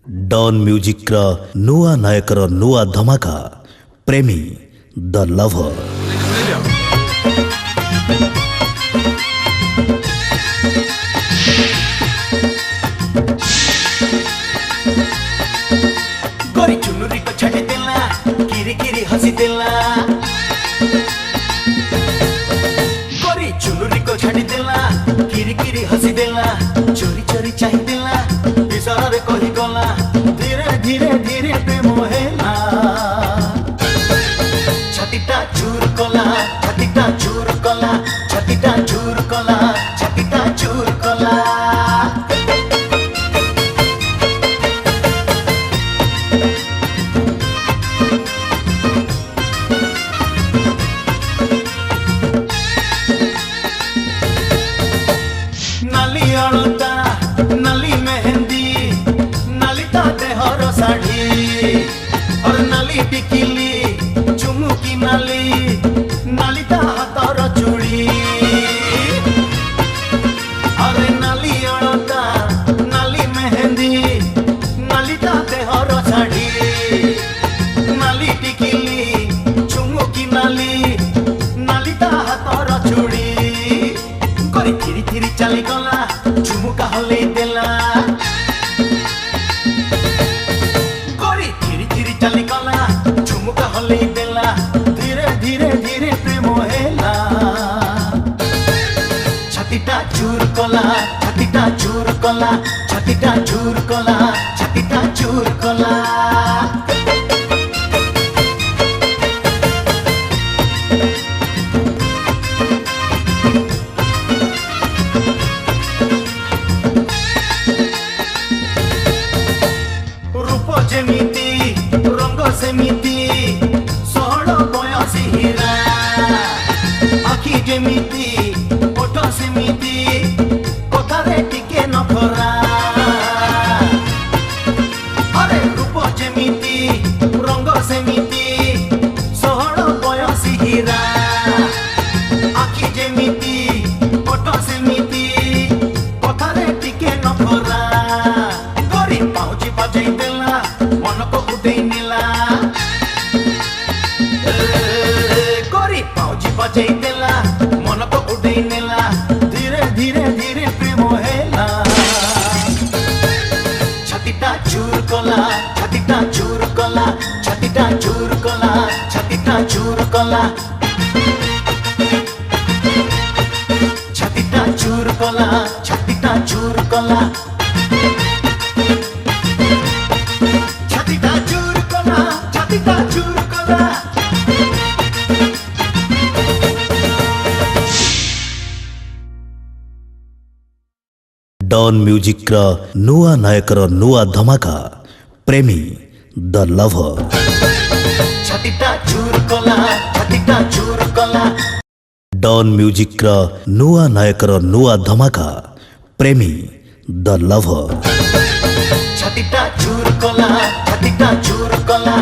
Don music नुआ नायकर नुआ धमाका प्रेमी द लवर। गोरी चुनुरी को छड़ी देला किरी किरी हंसी देला। गोरी चुनुरी को छड़ी देला किरी किरी हंसी देला। चोरी चोरी चाही देला इशारे कही गला। धीरे धीरे धीरे प्रेम हेला। छातीटा चूर कला छातीटा चूर कला छातीटा चूर कला छातीटा चूर कला। नाली अलता नाली मेहंदी नाली ता देहर साड़ी और नाली टिकिली चुमुकी नाली नाली ता हाथर चूड़ी। अरे नाली अलता नाली मेहंदी नाली ता देहर साड़ी नाली टिकिली चुमुकी नाली नाली ता हाथर चूड़ी। गोरी धीरे धीरे चली गला झुमुका हले देला। गोरी धीरे धीरे चली गला झुमुका हले देला। धीरे धीरे धीरे प्रेम हेला। छातीटा चूर कला छातीटा चूर कला छातीटा चूर कला छातीटा चूर कला। जेमिति रंग सेमिति सहर बयसी हीरा। आखि जेमिति ओठ सेमिति कथारे टिके नखरा। अरे रूप जेमिति रंग सेमिति सहर बयसी हीरा। आखि जेमिति ओठ सेमिति कथारे टिके नखरा। गोरी पाउची बजाई देला मन को उठे नीला। गोरी पाउची बजाई देला मन को उठे नीला। धीरे धीरे धीरे प्रेम हेला। छातीटा चूर कला छातीटा चूर कला छातीटा चूर कला छातीटा चूर कला। छातीटा चूर कला छातीटा चूर कला। छातीटा चूर कला छातीटा चूर कला। डॉन म्यूजिक नुआ नायकर नुआ धमाका प्रेमी द लवर। छातीटा चूर कला छातीटा चूर कला। डॉन म्यूजिक नुआ नायकर नुआ धमाका प्रेमी द लवर। छातीटा चूर कला छातीटा चूर कला।